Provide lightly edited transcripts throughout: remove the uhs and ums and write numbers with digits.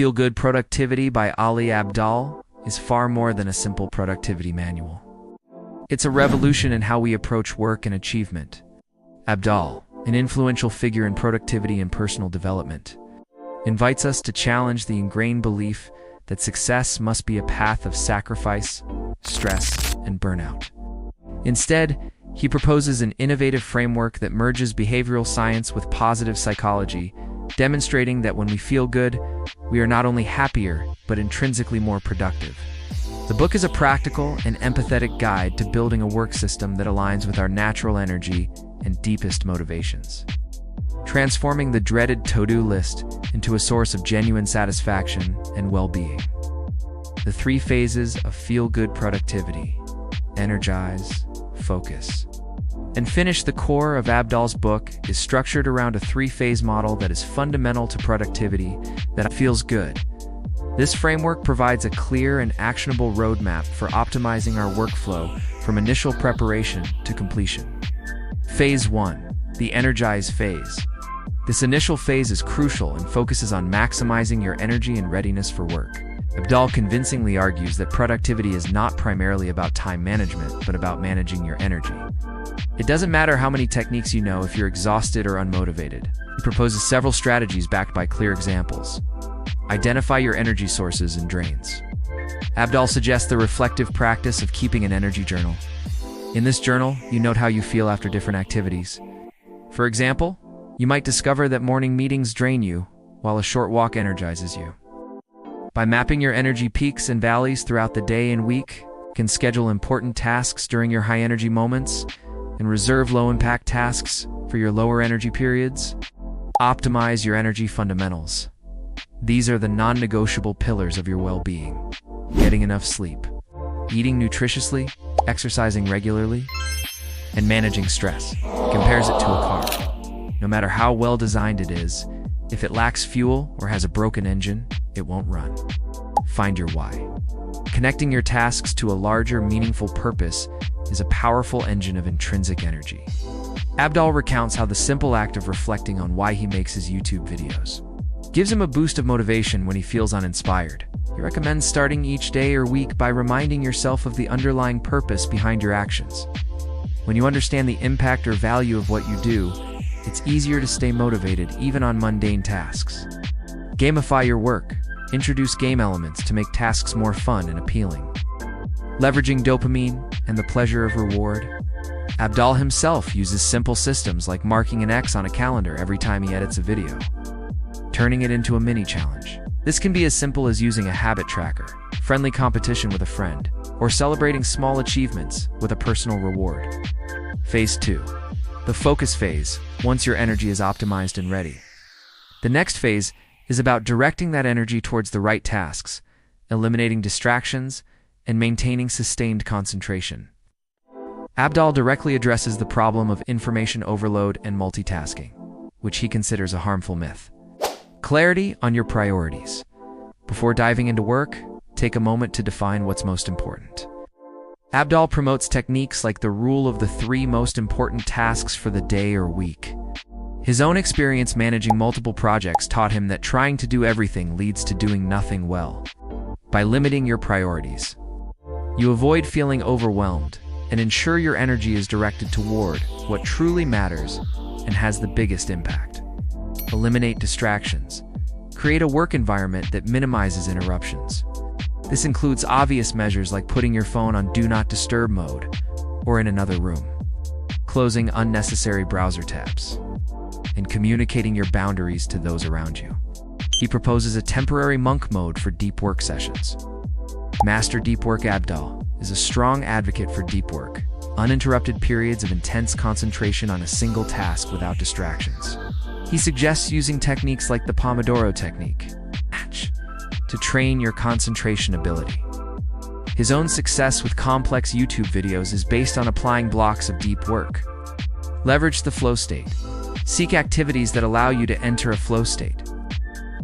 Feel Good Productivity by Ali Abdaal is far more than a simple productivity manual. It's a revolution in how we approach work and achievement. Abdaal, an influential figure in productivity and personal development, invites us to challenge the ingrained belief that success must be a path of sacrifice, stress, and burnout. Instead, he proposes an innovative framework that merges behavioral science with positive psychology, demonstrating that when we feel good, we are not only happier, but intrinsically more productive. The book is a practical and empathetic guide to building a work system that aligns with our natural energy and deepest motivations, transforming the dreaded to-do list into a source of genuine satisfaction and well-being. The 3 phases of feel-good productivity: energize, focus, and finish. The core of Abdaal's book is structured around a 3-phase model that is fundamental to productivity that feels good. This framework provides a clear and actionable roadmap for optimizing our workflow from initial preparation to completion. Phase 1, the Energize phase. This initial phase is crucial and focuses on maximizing your energy and readiness for work. Abdaal convincingly argues that productivity is not primarily about time management, but about managing your energy. It doesn't matter how many techniques you know if you're exhausted or unmotivated. He proposes several strategies backed by clear examples. Identify your energy sources and drains. Abdaal suggests the reflective practice of keeping an energy journal. In this journal, you note how you feel after different activities. For example, you might discover that morning meetings drain you, while a short walk energizes you. By mapping your energy peaks and valleys throughout the day and week, you can schedule important tasks during your high-energy moments and reserve low-impact tasks for your lower-energy periods. Optimize your energy fundamentals. These are the non-negotiable pillars of your well-being: getting enough sleep, eating nutritiously, exercising regularly, and managing stress. He compares it to a car. No matter how well designed it is, if it lacks fuel or has a broken engine, it won't run. Find your why. Connecting your tasks to a larger, meaningful purpose is a powerful engine of intrinsic energy. Abdaal recounts how the simple act of reflecting on why he makes his YouTube videos gives him a boost of motivation when he feels uninspired. He recommends starting each day or week by reminding yourself of the underlying purpose behind your actions. When you understand the impact or value of what you do, it's easier to stay motivated even on mundane tasks. Gamify your work. Introduce game elements to make tasks more fun and appealing. Leveraging dopamine and the pleasure of reward. Abdaal himself uses simple systems like marking an X on a calendar every time he edits a video, turning it into a mini challenge. This can be as simple as using a habit tracker, friendly competition with a friend, or celebrating small achievements with a personal reward. Phase 2, the focus phase, once your energy is optimized and ready. The next phase is about directing that energy towards the right tasks, eliminating distractions, and maintaining sustained concentration. Abdaal directly addresses the problem of information overload and multitasking, which he considers a harmful myth. Clarity on your priorities. Before diving into work, take a moment to define what's most important. Abdaal promotes techniques like the rule of the 3 most important tasks for the day or week. His own experience managing multiple projects taught him that trying to do everything leads to doing nothing well. By limiting your priorities, you avoid feeling overwhelmed and ensure your energy is directed toward what truly matters and has the biggest impact. Eliminate distractions. Create a work environment that minimizes interruptions. This includes obvious measures like putting your phone on Do Not Disturb mode or in another room, closing unnecessary browser tabs, and communicating your boundaries to those around you. He proposes a temporary monk mode for deep work sessions. Master Deep Work. Abdaal is a strong advocate for deep work, uninterrupted periods of intense concentration on a single task without distractions. He suggests using techniques like the Pomodoro technique to train your concentration ability. His own success with complex YouTube videos is based on applying blocks of deep work. Leverage the flow state. Seek activities that allow you to enter a flow state,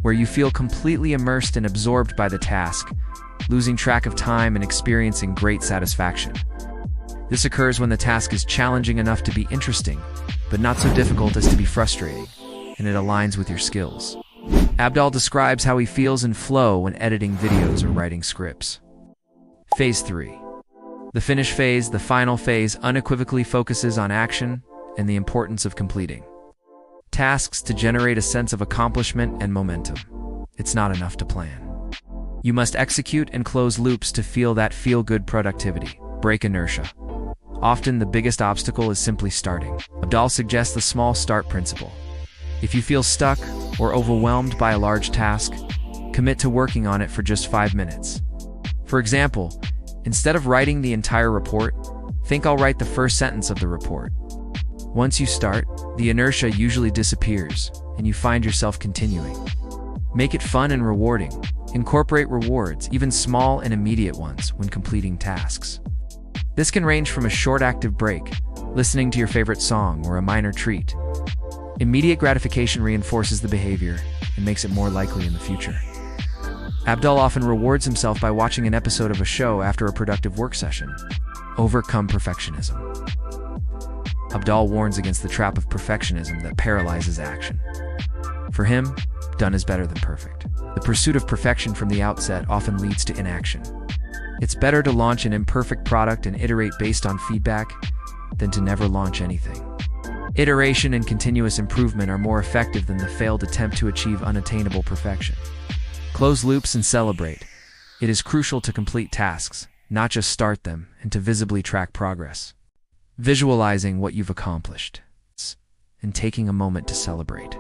where you feel completely immersed and absorbed by the task, losing track of time and experiencing great satisfaction. This occurs when the task is challenging enough to be interesting, but not so difficult as to be frustrating, and it aligns with your skills. Abdaal describes how he feels in flow when editing videos or writing scripts. Phase 3. The finish phase, the final phase, unequivocally focuses on action and the importance of completing tasks to generate a sense of accomplishment and momentum. It's not enough to plan. You must execute and close loops to feel that feel-good productivity. Break inertia. Often the biggest obstacle is simply starting. Abdaal suggests the small start principle. If you feel stuck or overwhelmed by a large task, commit to working on it for just 5 minutes. For example, instead of writing the entire report, think I'll write the first sentence of the report. Once you start, the inertia usually disappears, and you find yourself continuing. Make it fun and rewarding. Incorporate rewards, even small and immediate ones, when completing tasks. This can range from a short active break, listening to your favorite song, or a minor treat. Immediate gratification reinforces the behavior and makes it more likely in the future. Abdaal often rewards himself by watching an episode of a show after a productive work session. Overcome perfectionism. Abdaal warns against the trap of perfectionism that paralyzes action. For him, done is better than perfect. The pursuit of perfection from the outset often leads to inaction. It's better to launch an imperfect product and iterate based on feedback than to never launch anything. Iteration and continuous improvement are more effective than the failed attempt to achieve unattainable perfection. Close loops and celebrate. It is crucial to complete tasks, not just start them, and to visibly track progress. Visualizing what you've accomplished and taking a moment to celebrate.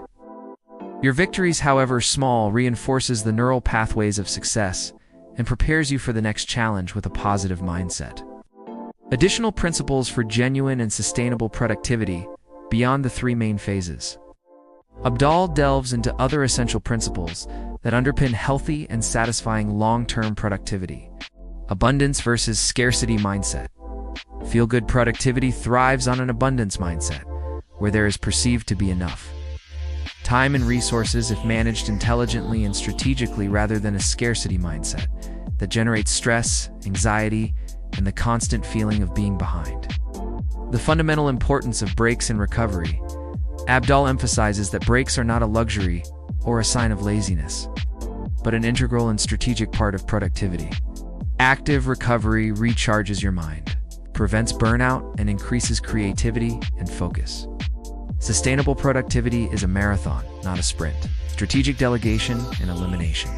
Your victories, however small, reinforces the neural pathways of success and prepares you for the next challenge with a positive mindset. Additional principles for genuine and sustainable productivity beyond the 3 main phases. Abdaal delves into other essential principles that underpin healthy and satisfying long-term productivity. Abundance versus scarcity mindset. Feel-good productivity thrives on an abundance mindset, where there is perceived to be enough time and resources if managed intelligently and strategically, rather than a scarcity mindset that generates stress, anxiety, and the constant feeling of being behind. The fundamental importance of breaks and recovery. Abdaal emphasizes that breaks are not a luxury or a sign of laziness, but an integral and strategic part of productivity. Active recovery recharges your mind, prevents burnout, and increases creativity and focus. Sustainable productivity is a marathon, not a sprint. Strategic delegation and elimination.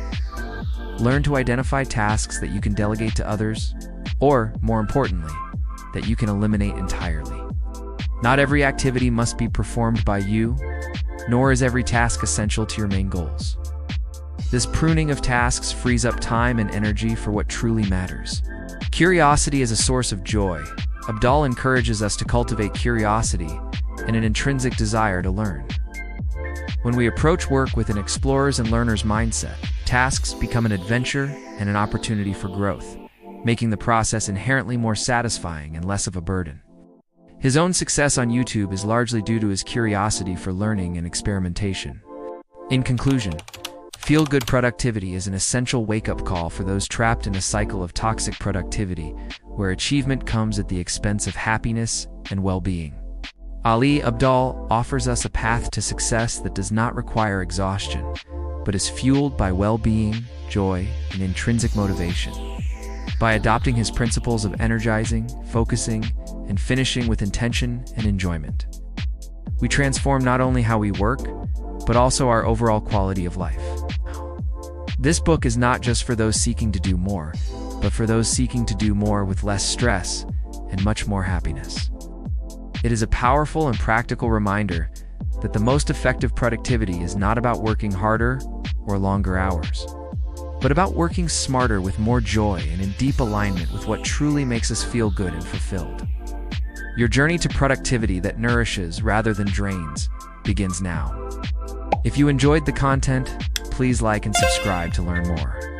Learn to identify tasks that you can delegate to others, or, more importantly, that you can eliminate entirely. Not every activity must be performed by you, nor is every task essential to your main goals. This pruning of tasks frees up time and energy for what truly matters. Curiosity is a source of joy. Abdaal encourages us to cultivate curiosity and an intrinsic desire to learn. When we approach work with an explorer's and learner's mindset, tasks become an adventure and an opportunity for growth, making the process inherently more satisfying and less of a burden. His own success on YouTube is largely due to his curiosity for learning and experimentation. In conclusion, feel-good productivity is an essential wake-up call for those trapped in a cycle of toxic productivity, where achievement comes at the expense of happiness and well-being. Ali Abdaal offers us a path to success that does not require exhaustion, but is fueled by well-being, joy, and intrinsic motivation. By adopting his principles of energizing, focusing, and finishing with intention and enjoyment, we transform not only how we work, but also our overall quality of life. This book is not just for those seeking to do more, but for those seeking to do more with less stress and much more happiness. It is a powerful and practical reminder that the most effective productivity is not about working harder or longer hours, but about working smarter with more joy and in deep alignment with what truly makes us feel good and fulfilled. Your journey to productivity that nourishes rather than drains begins now. If you enjoyed the content, please like and subscribe to learn more.